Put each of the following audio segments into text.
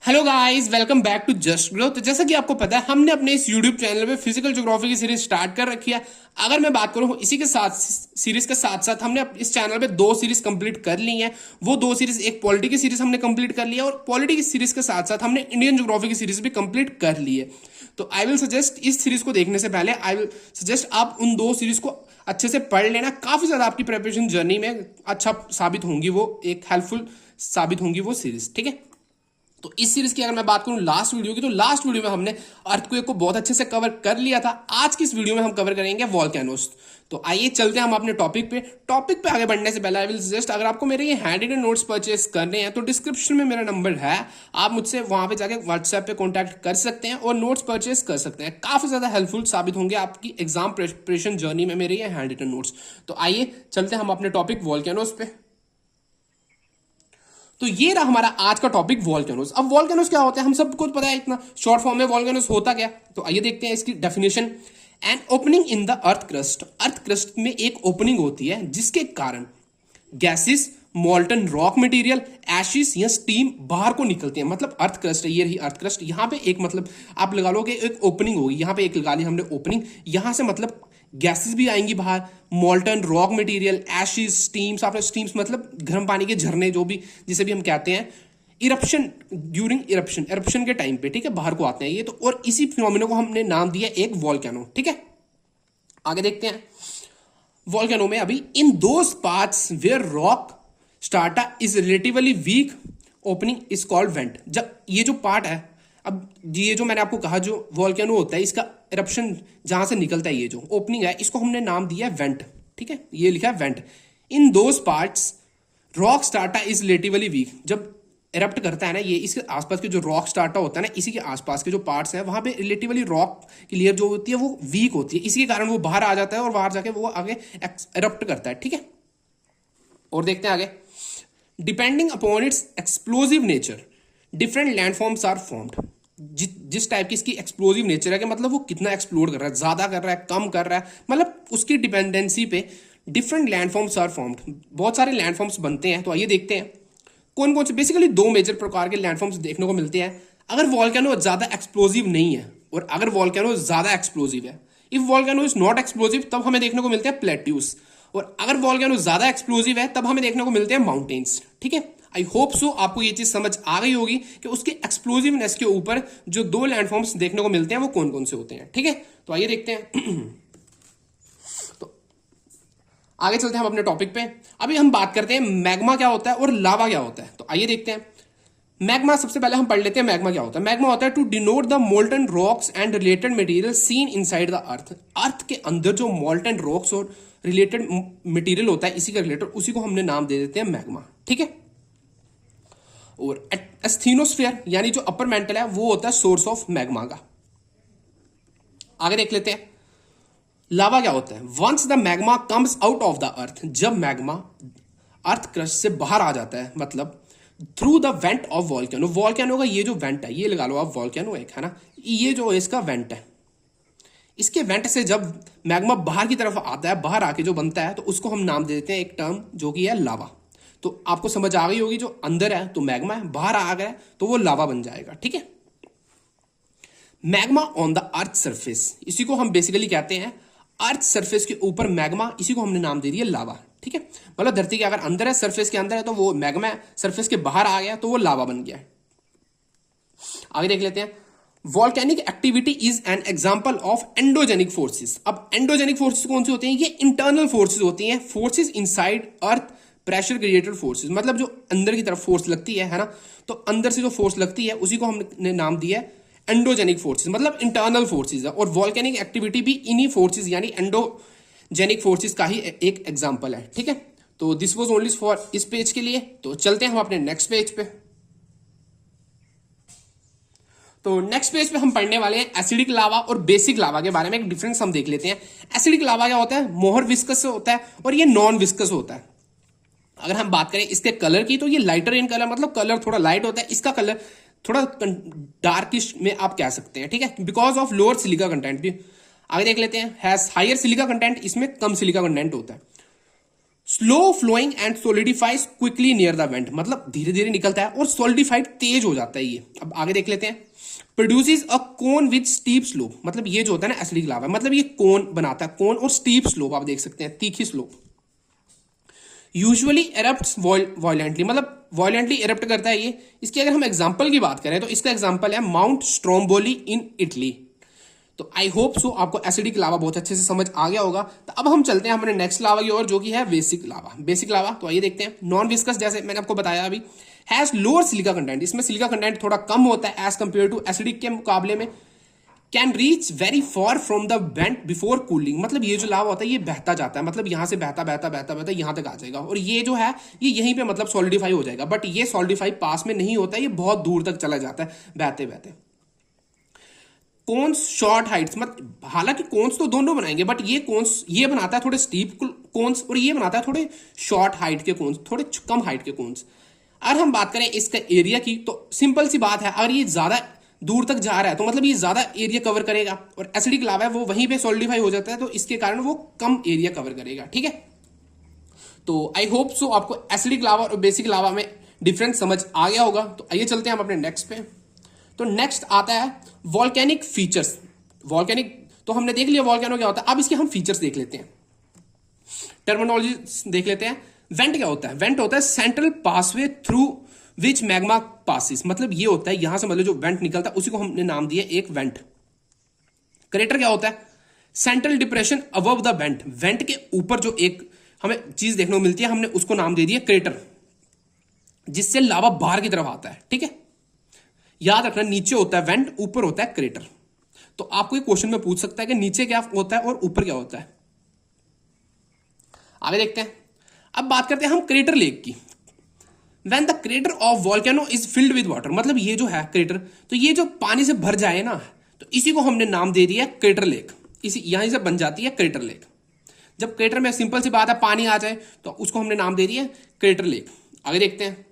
Hello guys, welcome back to Just Grow. तो जैसा कि आपको पता है, हमने अपने इस यूट्यूब चैनल पे फिजिकल ज्योग्राफी की सीरीज स्टार्ट कर रखी है। अगर मैं बात करूं इसी के साथ सीरीज के साथ साथ हमने इस चैनल पे दो सीरीज कंप्लीट कर ली हैं। वो दो सीरीज, एक पॉलिटी की सीरीज हमने कंप्लीट कर ली है और पॉलिटी की सीरीज के साथ साथ हमने इंडियन ज्योग्राफी की सीरीज भी कंप्लीट कर ली है। तो आई विल सजेस्ट, इस सीरीज को देखने से पहले आई विल सजेस्ट आप उन दो सीरीज को अच्छे से पढ़ लेना। काफी ज्यादा आपकी प्रिपरेशन जर्नी में अच्छा साबित होंगी, वो एक हेल्पफुल साबित होंगी वो सीरीज। ठीक है, तो इस सीरीज की अगर मैं बात करूं लास्ट वीडियो की, तो लास्ट वीडियो में हमने अर्थक्वेक को बहुत अच्छे से कवर कर लिया था। आज की इस वीडियो में हम कवर करेंगे वॉल्केनोस। तो आइए चलते हैं हम अपने टॉपिक पे आगे बढ़ने से पहले आई विल सजेस्ट, अगर आपको मेरे ये हैंड रिटन नोट्स परचेस करने हैं तो डिस्क्रिप्शन में मेरा नंबर है, आप मुझसे वहां पे जाके व्हाट्सएप पे कॉन्टैक्ट कर सकते हैं और नोट्स परचेस कर सकते हैं। काफी ज्यादा हेल्पफुल साबित होंगे आपकी एग्जाम प्रिपरेशन जर्नी में मेरे ये हैंड रिटन नोट्स। तो आइए चलते हैं हम अपने टॉपिक वॉल्केनोस पे। तो ये रहा हमारा आज का टॉपिक वॉल्केनोस। अब वॉल्केनोस क्या होता है हम सबको पता है, इतना शॉर्ट फॉर्म में वॉल्केनोस होता क्या। तो आइए देखते हैं इसकी definition. An opening in the earth crust, earth crust में एक ओपनिंग होती है जिसके कारण गैसेस, मॉल्टन रॉक मटेरियल, एशिस या स्टीम बाहर को निकलते हैं। मतलब अर्थ क्रस्ट है, ये रही अर्थ क्रस्ट। यहाँ पे एक मतलब आप लगा लो कि एक ओपनिंग होगी, यहाँ पे एक लगा ली हमने ओपनिंग, यहां से मतलब गैसेस भी आएंगी बाहर, मॉल्टन रॉक मटेरियल, एशिस, स्टीम्स। आपने स्टीम्स मतलब गर्म पानी के झरने, जो भी जिसे भी हम कहते हैं, इरप्शन, ड्यूरिंग इरप्शन, इरप्शन के टाइम पे, ठीक है, बाहर को आते हैं ये तो। और इसी फिनोमिना को हमने नाम दिया एक वॉल्केनो। ठीक है, आगे देखते हैं। वॉल्केनो में अभी in those parts where rock strata is relatively weak, opening is called vent. जब ये जो पार्ट है, अब ये जो मैंने आपको कहा जो वॉल्केनो होता है, इसका इरप्शन जहां से निकलता है, ये जो ओपनिंग है, इसको हमने नाम दिया है वेंट। ठीक है, ये लिखा है vent. In those parts rock strata is relatively weak. जब इरप्ट करता है ना ये, इसके आसपास के जो रॉक स्टार्टा होता है ना, इसी के आसपास के जो पार्ट्स हैं, वहां पे रिलेटिवली रॉक की लेयर जो होती है वो वीक होती है। इसी के कारण वो बाहर आ जाता है और बाहर जाके वो आगे इरप्ट करता है। ठीक है, और देखते हैं आगे। Depending upon its explosive nature different landforms are formed. जिस टाइप की इसकी एक्सप्लोजिव नेचर है, कि मतलब वो कितना एक्सप्लोर कर रहा है, ज्यादा कर रहा है, कम कर रहा है, मतलब उसकी डिपेंडेंसी पे डिफरेंट लैंडफॉर्म्स आर फॉर्म्ड, बहुत सारे लैंडफॉर्म्स बनते हैं। तो आइए देखते हैं कौन कौन से। बेसिकली दो मेजर प्रकार के लैंडफॉर्म्स देखने को मिलते हैं अगर वॉल्केनो ज्यादा एक्सप्लोजिव नहीं है और अगर वॉल्केनो ज्यादा एक्सप्लोजिव है। If volcano is not explosive तब हमें देखने को मिलते हैं प्लेट्यूज, और अगर वॉल्केनो ज्यादा एक्सप्लोजिव है तब हमें देखने को मिलते हैं माउंटेन्स। ठीक है, आई होप सो आपको ये चीज समझ आ गई होगी कि उसके एक्सप्लोजिवनेस के ऊपर जो दो लैंडफॉर्म्स देखने को मिलते हैं वो कौन कौन से होते हैं। ठीक है, तो आइए देखते हैं। तो आगे चलते हैं हम अपने टॉपिक पे। अभी हम बात करते हैं मैग्मा क्या होता है और लावा क्या होता है। तो आइए देखते हैं। मैग्मा सबसे पहले हम पढ़ लेते हैं मैग्मा क्या होता है। मैग्मा होता है to denote the molten rocks and related material seen inside the earth. Earth के अंदर जो मोल्टन रॉक्स और रिलेटेड मटेरियल होता है, इसी का रिलेटेड, उसी को हमने नाम दे देते हैं मैग्मा। ठीक है, और एस्थीनोस्फेयर यानी जो अपर मेंटल है वो होता है सोर्स ऑफ मैग्मा का। आगे देख लेते हैं लावा क्या होता है। Once the magma comes out of the earth, जब मैग्मा अर्थ क्रस्ट से बाहर आ जाता है, मतलब through the went of volcano. Volcano का ये जो वेंट है, ये लगा लो आप, वॉल्केनो एक है ना, ये जो इसका वेंट है, इसके वेंट से जब मैग्मा बाहर की तरफ आता है, बाहर आके जो बनता है, तो उसको हम नाम दे देते हैं एक टर्म जो कि है लावा। तो आपको समझ आ गई होगी, जो अंदर है तो मैग्मा है, बाहर आ गया तो वो लावा बन जाएगा। ठीक है, magma on the earth surface, इसी को हम बेसिकली कहते हैं अर्थ सरफेस के ऊपर मैग्मा, इसी को हमने नाम दे दिया लावा। ठीक है, मतलब धरती के अगर अंदर है, सरफेस के अंदर है, तो वो मैग्मा है, सरफेस के बाहर आ गया तो वो लावा बन गया। आगे देख लेते हैं। Volcanic activity is an example of endogenic forces. अब एंडोजेनिक फोर्सेस कौन सी होती हैं? ये इंटरनल फोर्सेस होती हैं, फोर्सेस इनसाइड अर्थ, प्रेशर क्रिएटेड फोर्सेस, मतलब जो अंदर की तरफ फोर्स लगती है ना, तो अंदर से जो फोर्स लगती है उसी को हमने नाम दिया है एंडोजेनिक फोर्सेस, मतलब इंटरनल फोर्सेस है। और वॉल्केनिक एक्टिविटी भी इन्हीं फोर्सेस यानी एंडोजेनिक फोर्सेस का ही एक एग्जांपल है। ठीक है, तो दिस वाज ओनली फॉर इस पेज के लिए। तो चलते हैं हम अपने नेक्स्ट पेज पे। तो नेक्स्ट पेज पे हम पढ़ने वाले हैं एसिडिक लावा और बेसिक लावा के बारे में। एक डिफरेंस हम देख लेते हैं। एसिडिक लावा क्या होता है? मोहर विस्कस होता है और ये नॉन विस्कस होता है। अगर हम बात करें इसके कलर की, तो ये लाइटर इन कलर, मतलब कलर थोड़ा लाइट होता है, इसका कलर थोड़ा डार्किश में आप कह सकते हैं। ठीक है, because of lower silica content भी। आगे देख लेते हैं। हैज हायर सिलिका कंटेंट, इसमें कम सिलिका कंटेंट होता है। Slow flowing and solidifies quickly near the vent, मतलब धीरे धीरे निकलता है और सोलिडिफाइड तेज हो जाता है ये। अब आगे देख लेते हैं। Produces a cone with steep slope, मतलब ये जो होता है ना एसिडिक लावा, मतलब ये कोन बनाता है, कोन और स्टीप स्लोप आप देख सकते हैं, तीखी स्लोप। यूजुअली एरप्ट्स वायलेंटली, मतलब वायलेंटली एरप्ट करता है ये। इसकी अगर हम एग्जांपल की बात करें तो इसका एग्जांपल है माउंट स्ट्रोम्बोली इन इटली। तो आई होप सो आपको एसिडिक लावा बहुत अच्छे से समझ आ गया होगा। तो अब हम चलते हैं हमारे नेक्स्ट लावा की ओर, जो कि है बेसिक लावा। बेसिक लावा तो आइए देखते हैं। नॉन विस्कस, जैसे मैंने आपको बताया अभी, हैज लोअर सिलिका कंटेंट, इसमें सिलिका कंटेंट थोड़ा कम होता है एज कंपेयर टू एसिडिक के मुकाबले में। Can reach very for from the went before cooling, मतलब ये जो लावा होता है ये बहता जाता है, मतलब यहां से बहता बहता बहता बहता यहां तक आ जाएगा, और ये जो है ये यहीं पे मतलब सॉलिडिफाई हो जाएगा। बट ये सॉलिडिफाई पास में नहीं होता है, ये बहुत दूर तक चला जाता है बहते बहते। कोन्स शॉर्ट हाइट्स, मतलब हालांकि कोन्स तो दोनों बनाएंगे, बट ये कोन्स ये बनाता है थोड़े स्टीप कोन्स और ये बनाता है थोड़े शॉर्ट हाइट के कोन्स, थोड़े कम हाइट के कोन्स। अगर हम बात करें इसका एरिया की तो सिंपल सी बात है, अगर ये ज्यादा दूर तक जा रहा है तो मतलब ये ज्यादा एरिया कवर करेगा, और एसिडिक लावा है वो वहीं पे सॉलिडिफाई हो जाता है, तो इसके कारण वो कम एरिया कवर करेगा। ठीक है, तो आई होप सो आपको एसिडिक लावा और बेसिक लावा में डिफरेंस समझ आ गया होगा। तो आइए चलते हैं हम अपने नेक्स्ट पे। तो नेक्स्ट आता है वॉल्केनिक फीचर्स। वॉल्केनिक तो हमने देख लिया वॉल्केनो क्या होता है, अब इसके हम फीचर्स देख लेते हैं, टर्मिनोलॉजी देख लेते हैं। वेंट क्या होता है? वेंट होता है central passway through which magma passes, मतलब ये होता है यहां से मतलब जो वेंट निकलता है उसी को हमने नाम दिया एक वेंट। क्रेटर क्या होता है? Central depression above the went, went के ऊपर जो एक हमें चीज देखने को मिलती है हमने उसको नाम दे दिया क्रेटर, जिससे लावा बाहर की तरफ आता है। ठीक है, याद रखना नीचे होता है वेंट, ऊपर होता है क्रेटर। तो आपको एक क्वेश्चन में पूछ सकता है कि नीचे क्या होता है और ऊपर क्या होता है। आगे देखते हैं। अब बात करते हैं हम क्रेटर लेक की। When the crater of volcano is filled with water, मतलब ये जो है क्रेटर, तो ये जो पानी से भर जाए ना, तो इसी को हमने नाम दे दिया क्रेटर लेक। इसी यहीं से बन जाती है क्रेटर लेक। जब क्रेटर में सिंपल सी बात है पानी आ जाए तो उसको हमने नाम दे दिया क्रेटर लेक। आगे देखते हैं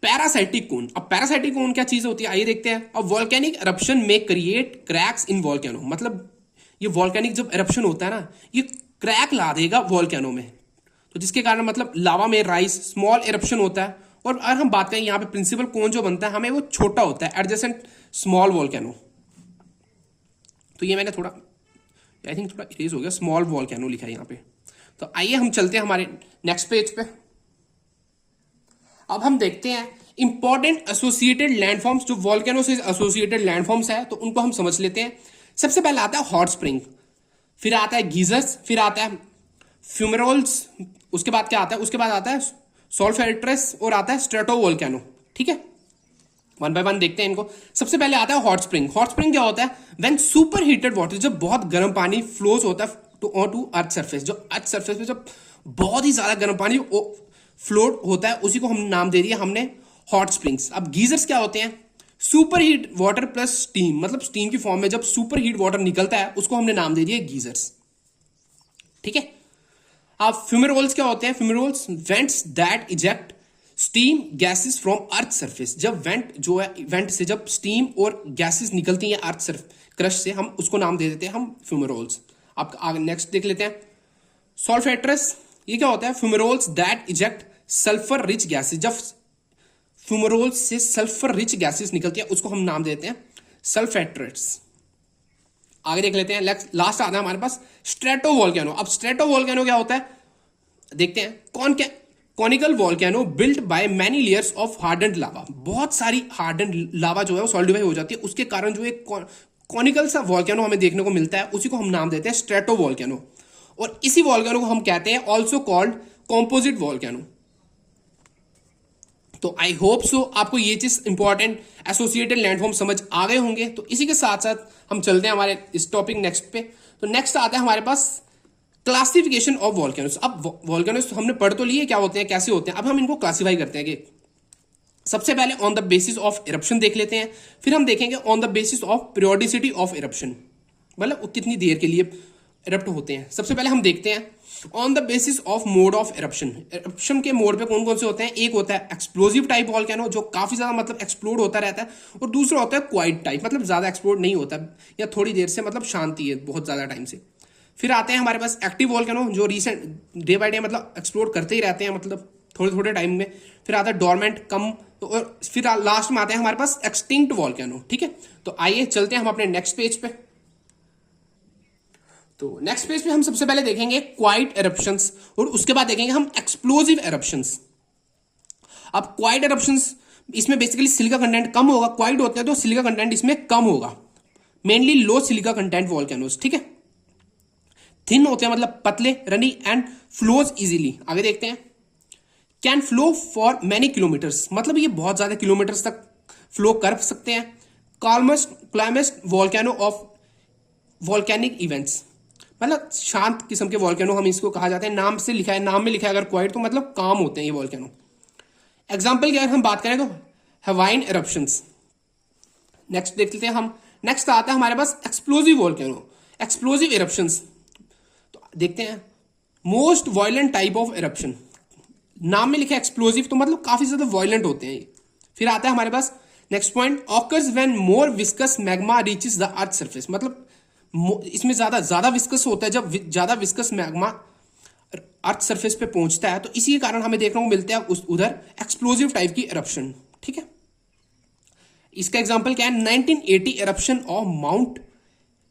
पैरासाइटिक कोन। अब पैरासाइटिक कोन क्या चीज होती है आइए देखते हैं। अब वॉल्केनिक eruption में क्रिएट क्रैक्स इन वॉल्केनो, मतलब ये वॉल्केनिक जब eruption होता है ना ये क्रैक ला देगा वॉल्केनो में, तो जिसके कारण मतलब लावा में राइज स्मॉल एरप्शन होता है। और अगर हम बात करें यहाँ पे प्रिंसिपल कोन जो बनता है हमें वो छोटा होता है एडजेसेंट स्मॉल वॉल्केनो। तो ये मैंने थोड़ा आई थिंक थोड़ा इरेज हो गया, स्मॉल वॉल्केनो लिखा है यहाँ पे। तो आइए हम चलते हैं हमारे नेक्स्ट पेज पे। अब हम देखते हैं इंपॉर्टेंट एसोसिएटेड लैंडफॉर्म्स, जो वॉल्केनो से एसोसिएटेड लैंडफॉर्म्स है तो उनको हम समझ लेते हैं। सबसे पहले आता है हॉट स्प्रिंग, फिर आता है गीजर्स, फिर आता है फ्यूमेरोल्स, उसके बाद क्या आता है? उसके बाद आता है सॉल्फेट्रस और आता है स्ट्रेटोवोल्केनो। ठीक है, वन बाय वन देखते हैं इनको। सबसे पहले आता है हॉट स्प्रिंग। हॉट स्प्रिंग क्या होता है? व्हेन सुपर हीटेड वाटर, जब बहुत गर्म पानी फ्लोज होता है टू अर्थ सरफेस, जो अर्थ सरफेस पे जब बहुत ही ज्यादा गर्म पानी फ्लोट होता है उसी को हम नाम दे दिया हमने हॉट स्प्रिंग्स। अब गीजर्स क्या होते हैं? Super heat water plus steam, मतलब स्टीम की फॉर्म में जब सुपर हीट वाटर निकलता है उसको हमने नाम दे दिया गीजर्स। ठीक है, अब फ्यूमेरोल्स क्या होते हैं? Fumaroles vents that eject steam gases from earth surface, जब वेंट जो है वेंट से जब स्टीम और गैसेस निकलती हैं अर्थ सरफ क्रश से, हम उसको नाम दे देते हैं हम फ्यूमेरोल्स। आप आगे नेक्स्ट देख लेते हैं सॉल्फेट्रस। ये क्या होता है? Fumaroles that eject sulphur rich gases, जब फ्यूमेरोल्स से सल्फर रिच गैसेस निकलती है उसको हम नाम देते हैं सल्फेट्रेट्स। आगे देख लेते हैं, लास्ट आता है हमारे पास स्ट्रेटोवोल्केनो। अब स्ट्रेटोवोल्केनो क्या होता है देखते हैं। Conical volcano built by many layers of hardened lava, बहुत सारी हार्डन्ड लावा जो है वो सॉलिडिफाई हो जाती है, उसके कारण जो एक कॉनिकल सा वोल्केनो हमें देखने को मिलता है उसी को हम नाम देते हैं स्ट्रेटोवोल्केनो। और इसी वोल्केनो को हम कहते हैं ऑल्सो कॉल्ड कॉम्पोजिट वोल्केनो। तो आई होप सो आपको ये चीज इंपॉर्टेंट एसोसिएटेड लैंडफॉर्म समझ आ गए होंगे। तो इसी के साथ साथ हम चलते हैं हमारे इस टॉपिक नेक्स्ट पे। तो नेक्स्ट आता है हमारे पास क्लासिफिकेशन ऑफ वॉल्केनोस। अब वॉल्केनोस हमने पढ़ तो लिए क्या होते हैं कैसे होते हैं, अब हम इनको क्लासीफाई करते हैं कि सबसे पहले on the basis of eruption देख लेते हैं, फिर हम देखेंगे on the basis of periodicity of eruption, मतलब कितनी देर के लिए इरप्ट होते हैं। सबसे पहले हम देखते हैं on the basis of mode of eruption. Eruption के मोड पे कौन कौन से होते हैं? एक होता है एक्सप्लोजिव टाइप वॉल्केनो जो काफी ज्यादा मतलब एक्सप्लोड होता रहता है, और दूसरा होता है क्वाइट टाइप, मतलब ज्यादा एक्सप्लोड नहीं होता या थोड़ी देर से मतलब शांति है बहुत ज्यादा टाइम से। फिर आते हैं हमारे पास एक्टिव वॉल्केनो जो रिसेंट डे बाय डे मतलब एक्सप्लोर करते ही रहते हैं, मतलब थोड़े थोड़े टाइम में। फिर आता है डोरमेंट कम, तो और फिर लास्ट में आते हैं हमारे पास एक्सटिंक्ट वॉल्केनो। ठीक है, तो आइए चलते हैं हम अपने नेक्स्ट पेज पे। तो नेक्स्ट पेज पे हम सबसे पहले देखेंगे क्वाइट एरप्शंस और उसके बाद देखेंगे हम एक्सप्लोजिव एरप्शंस। अब क्वाइट एरप्शंस इसमें बेसिकली सिलिका कंटेंट कम होगा, क्वाइट होते हैं तो सिलिका कंटेंट इसमें कम होगा, मेनली लो सिलिका कंटेंट वॉल्केनोस। ठीक है, थिन होते हैं मतलब पतले, रनी एंड फ्लोज इजीली। आगे देखते हैं, can flow for many kilometres, मतलब ये बहुत ज्यादा किलोमीटर्स तक फ्लो कर सकते हैं। क्लाइमेस्ट वॉल्केनो ऑफ वॉल्केनिक इवेंट्स, मतलब शांत किस्म के वॉल्केनो हम इसको कहा जाते हैं। नाम से लिखा है, नाम में लिखा है अगर क्वाइट तो मतलब काम होते हैं ये वॉल्केनो। एग्जाम्पल की अगर हम बात करें तो हवाइन एरप्शंस। नेक्स्ट देख लेते हैं हम, नेक्स्ट आता है हमारे पास एक्सप्लोजिव वॉल्केनो, एक्सप्लोजिव एरप्शंस। तो देखते हैं, most violent type of eruption, नाम में लिखा है एक्सप्लोजिव तो मतलब काफी ज्यादा वायलेंट होते हैं ये। फिर आता है हमारे पास next point, occurs when more viscous magma reaches the earth surface, मतलब इसमें ज्यादा विस्कस होता है जब ज्यादा विस्कस मैग्मा अर्थ सरफेस पे पहुंचता है, तो इसी के कारण हमें देखने को मिलता है उधर एक्सप्लोजिव टाइप की एरप्शन। ठीक है, इसका एग्जांपल क्या है, 1980 एरप्शन ऑफ माउंट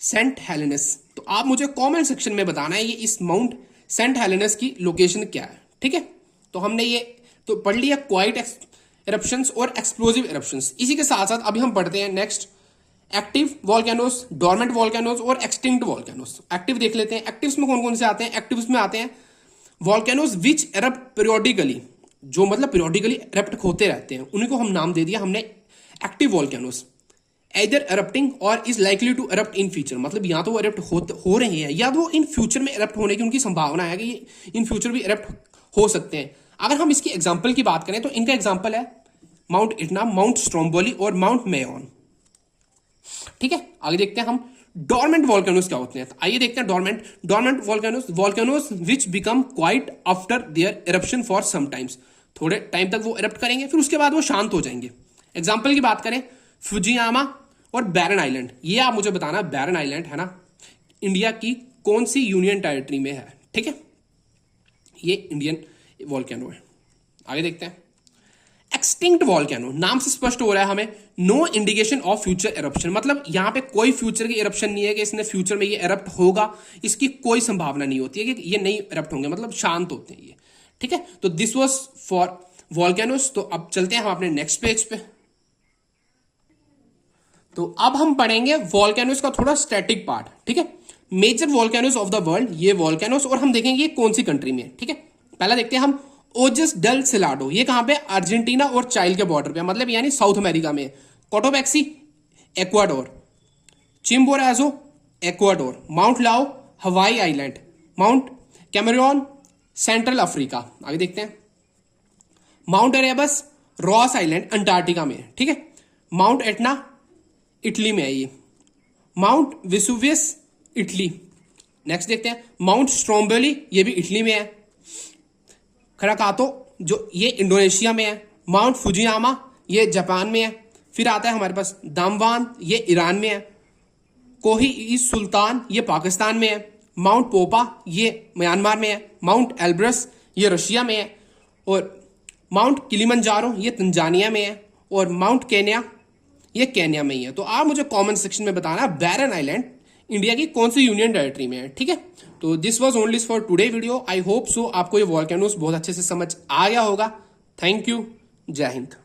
सेंट हेलेनस। तो आप मुझे कमेंट सेक्शन में बताना है ये इस माउंट सेंट हेलेनस की लोकेशन क्या है। ठीक है, तो हमने ये तो पढ़ लिया क्वाइट एरप्शंस और एक्सप्लोजिव एरप्शंस। इसी के साथ साथ अभी हम पढ़ते हैं next active volcanoes, dormant volcanoes और एक्सटिंक्ट वॉल्केनोस। एक्टिव देख लेते हैं, एक्टिव्स में कौन कौन से आते हैं। एक्टिव्स में आते हैं वॉल्केनोस विच एरप्ट पीरियोडिकली, जो मतलब पीरियोडिकली एरप्ट होते रहते हैं, उन्हीं को हम नाम दे दिया हमने एक्टिव वॉल्केनोस। either erupting और is likely to erupt in future, मतलब या तो वो erupt हो रहे हैं या तो वो इन फ्यूचर में erupt होने की उनकी संभावना है कि इन फ्यूचर भी erupt हो सकते हैं। अगर हम इसकी एग्जांपल की बात करें तो इनका एग्जांपल है माउंट इटना, माउंट स्ट्रोम्बोली और माउंट मेयोन। ठीक है, आगे देखते हैं हम डोरमेंट वॉल्केनोस क्या होते हैं। तो आइए देखते हैं dormant volcanoes which become quiet after their eruption for some times, थोड़े टाइम तक वो erupt करेंगे फिर उसके बाद वो शांत हो जाएंगे। एग्जांपल की बात करें फुजियामा और बैरन आइलैंड, ये आप मुझे बताना बैरन आइलैंड है ना इंडिया की कौन सी यूनियन टेरिटरी में है। ठीक है, ये इंडियन वॉल्केनो है। आगे देखते हैं एक्सटिंक्ट वॉल्केनो, नाम से स्पष्ट हो रहा है हमें no indication of future eruption, मतलब यहां पे कोई फ्यूचर की एरप्शन नहीं है कि इसने फ्यूचर में ये एरप्ट होगा, इसकी कोई संभावना नहीं होती है कि ये नहीं एरप्ट होंगे, मतलब शांत होते हैं ये। ठीक है, तो दिस वाज फॉर वॉल्केनोस। तो अब चलते हैं हम अपने नेक्स्ट पेज पे। तो अब हम पढ़ेंगे वॉल्केनोस का थोड़ा स्टैटिक पार्ट। ठीक है, major volcanoes of the world, ये वॉल्केनोस, और हम देखेंगे ये कौन सी कंट्री में है। ठीक है, पहला देखते हैं हम ओजस डेल सिलाडो, ये कहां पे, अर्जेंटीना और चाइल के बॉर्डर पे, मतलब यानी साउथ अमेरिका में। Cotopaxi Ecuador, Chimborazo Ecuador, Mount Loa Hawaii island, Mount Cameroon central Africa. आगे देखते हैं Mount Erebus Ross island Antarctica में। ठीक है, माउंट एटना इटली में है ये, माउंट विसुवियस इटली। नेक्स्ट देखते हैं माउंट स्ट्रोम्बोली, ये भी इटली में है। खराकातो जो ये इंडोनेशिया में है, माउंट फुजियामा ये जापान में है। फिर आता है हमारे पास दामवान, ये ईरान में है। कोही ई सुल्तान ये पाकिस्तान में है। माउंट पोपा ये म्यांमार में है। माउंट एल्ब्रस ये रशिया में है। और माउंट किलिमंजारो ये तंजानिया में है। और माउंट केन्या ये केन्या में ही है। तो आप मुझे कमेंट सेक्शन में बताना बैरन आइलैंड इंडिया की कौन सी यूनियन टेरिटरी में है। ठीक है, तो this was only for today video. I hope so आपको ये वॉल्केनोस बहुत अच्छे से समझ आ गया होगा। थैंक यू, जय हिंद।